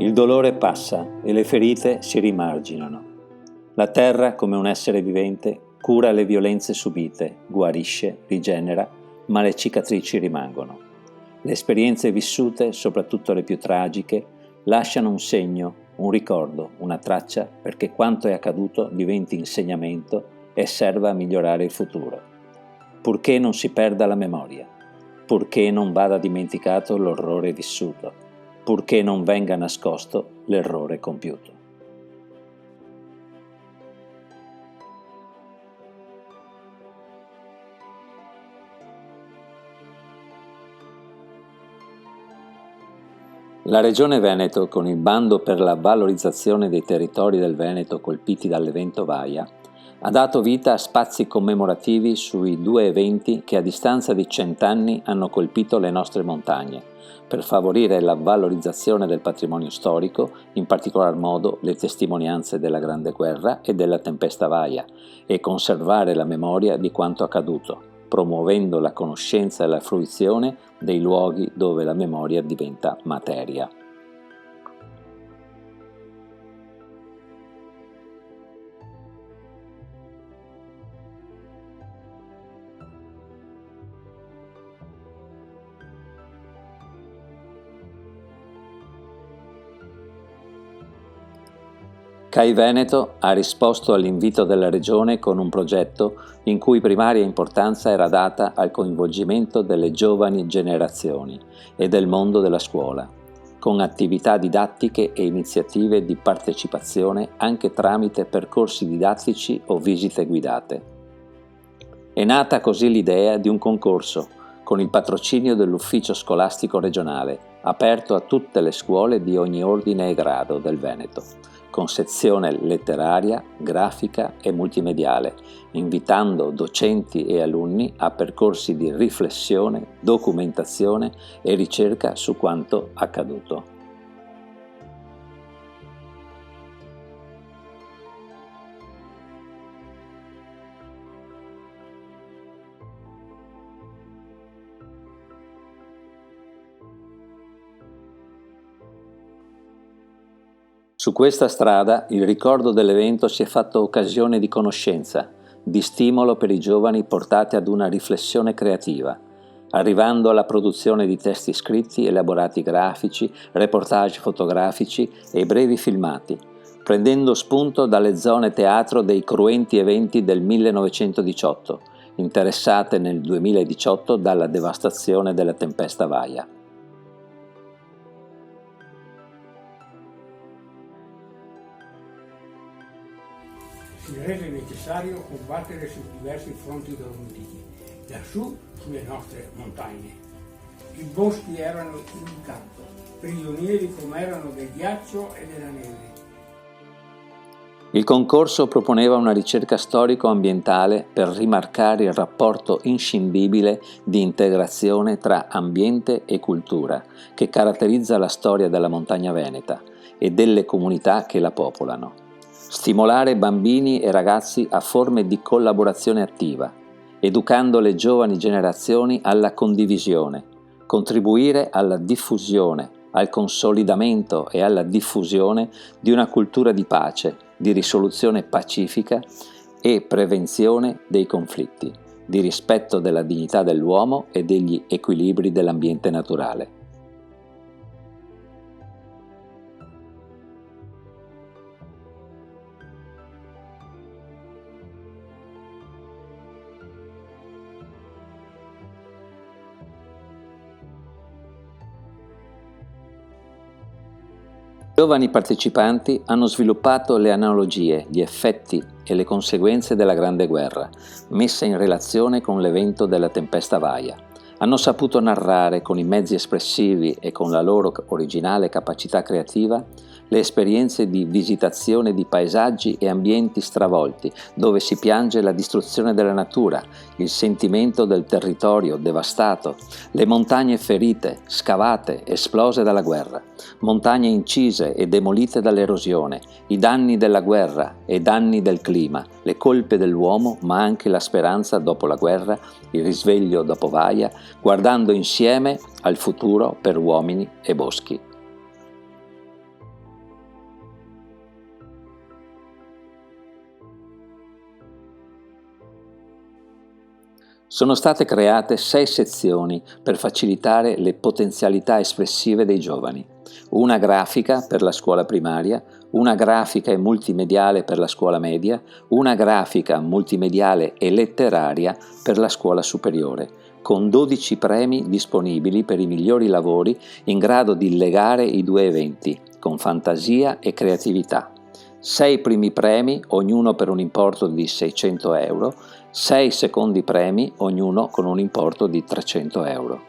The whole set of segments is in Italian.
Il dolore passa e le ferite si rimarginano. La terra, come un essere vivente, cura le violenze subite, guarisce, rigenera, ma le cicatrici rimangono. Le esperienze vissute, soprattutto le più tragiche, lasciano un segno, un ricordo, una traccia perché quanto è accaduto diventi insegnamento e serva a migliorare il futuro. Purché non si perda la memoria, purché non vada dimenticato l'orrore vissuto, purché non venga nascosto l'errore compiuto. La Regione Veneto, con il bando per la valorizzazione dei territori del Veneto colpiti dall'evento Vaia, ha dato vita a spazi commemorativi sui due eventi che a distanza di 100 anni hanno colpito le nostre montagne, per favorire la valorizzazione del patrimonio storico, in particolar modo le testimonianze della Grande Guerra e della tempesta Vaia, e conservare la memoria di quanto accaduto, promuovendo la conoscenza e la fruizione dei luoghi dove la memoria diventa materia. CAI Veneto ha risposto all'invito della Regione con un progetto in cui primaria importanza era data al coinvolgimento delle giovani generazioni e del mondo della scuola, con attività didattiche e iniziative di partecipazione anche tramite percorsi didattici o visite guidate. È nata così l'idea di un concorso con il patrocinio dell'Ufficio Scolastico Regionale, aperto a tutte le scuole di ogni ordine e grado del Veneto, con sezione letteraria, grafica e multimediale, invitando docenti e alunni a percorsi di riflessione, documentazione e ricerca su quanto accaduto. Su questa strada il ricordo dell'evento si è fatto occasione di conoscenza, di stimolo per i giovani portati ad una riflessione creativa, arrivando alla produzione di testi scritti, elaborati grafici, reportage fotografici e brevi filmati, prendendo spunto dalle zone teatro dei cruenti eventi del 1918, interessate nel 2018 dalla devastazione della tempesta Vaia. Si rese necessario combattere su diversi fronti dormitivi, lassù sulle nostre montagne. I boschi erano in campo, prigionieri come erano del ghiaccio e della neve. Il concorso proponeva una ricerca storico-ambientale per rimarcare il rapporto inscindibile di integrazione tra ambiente e cultura che caratterizza la storia della montagna veneta e delle comunità che la popolano. Stimolare bambini e ragazzi a forme di collaborazione attiva, educando le giovani generazioni alla condivisione, contribuire alla diffusione, al consolidamento e alla diffusione di una cultura di pace, di risoluzione pacifica e prevenzione dei conflitti, di rispetto della dignità dell'uomo e degli equilibri dell'ambiente naturale. I giovani partecipanti hanno sviluppato le analogie, gli effetti e le conseguenze della Grande Guerra, messe in relazione con l'evento della tempesta Vaia. Hanno saputo narrare con i mezzi espressivi e con la loro originale capacità creativa le esperienze di visitazione di paesaggi e ambienti stravolti, dove si piange la distruzione della natura, il sentimento del territorio devastato, le montagne ferite, scavate, esplose dalla guerra, montagne incise e demolite dall'erosione, i danni della guerra e danni del clima, le colpe dell'uomo, ma anche la speranza dopo la guerra, il risveglio dopo Vaia, guardando insieme al futuro per uomini e boschi. Sono state create 6 sezioni per facilitare le potenzialità espressive dei giovani. Una grafica per la scuola primaria, una grafica e multimediale per la scuola media, una grafica multimediale e letteraria per la scuola superiore, con 12 premi disponibili per i migliori lavori in grado di legare i due eventi, con fantasia e creatività. 6 primi premi, ognuno per un importo di 600 euro, 6 secondi premi, ognuno con un importo di 300 euro.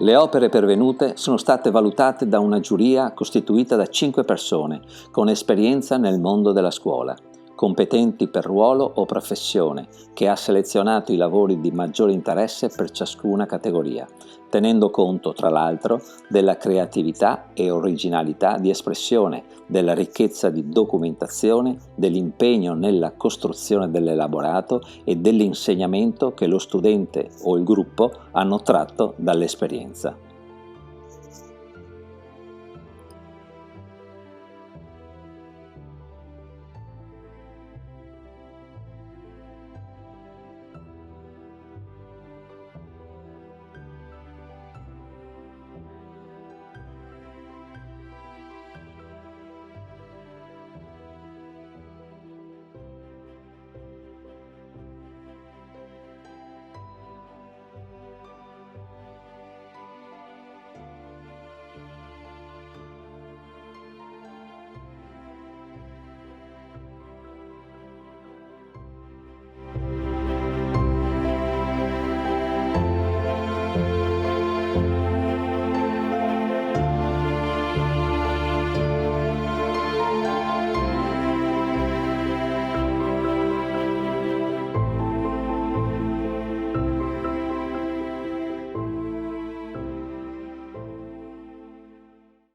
Le opere pervenute sono state valutate da una giuria costituita da 5 persone con esperienza nel mondo della scuola, competenti per ruolo o professione, che ha selezionato i lavori di maggiore interesse per ciascuna categoria, tenendo conto, tra l'altro, della creatività e originalità di espressione, della ricchezza di documentazione, dell'impegno nella costruzione dell'elaborato e dell'insegnamento che lo studente o il gruppo hanno tratto dall'esperienza.